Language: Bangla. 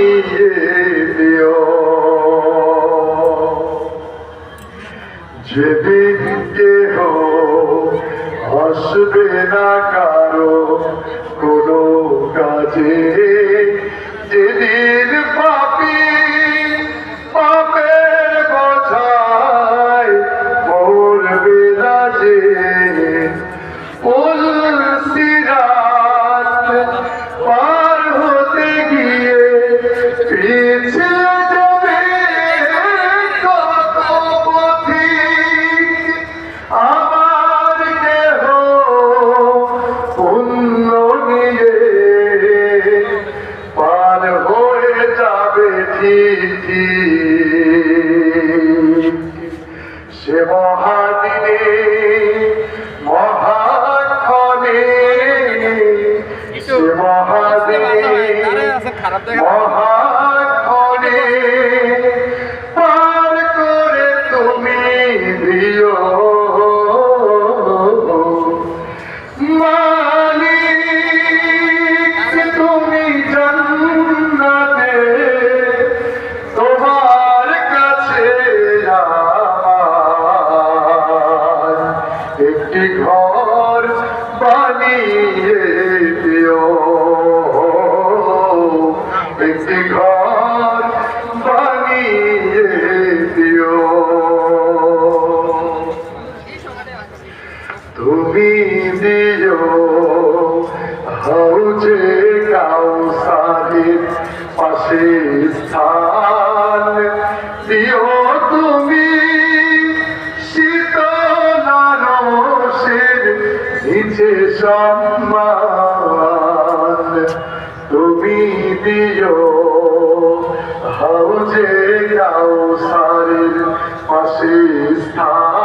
বানিয়ে দিও। যেদিন কেহ আসবে না কারো কোনো কাজে, যেদিন পাপী পাপের বোঝায় মরবে না যে, সিরাত পার হতে গিয়ে পিছিয়ে যাবে কত পথিক। আমার দেহ পুণ্য নিয়ে পার হয়ে যাবে ঠিক। সে মহাদিনে মহাক্ষণে, সে মহাদিনে মহাক্ষণে পার করে তুমি দিও। মালিক তুমি জান্নাতে তোমার কাছে আমার একটি ঘর বানিয়ে দিও, একটি ঘর বানিয়ে দিও। তুমি দিও হাউজে কাউসারের পাশে স্থান, দিও তুমি শীতল আরশের নিচে সম্মান। তুমি দিও হাউজে কাউসারের পাশে স্থান।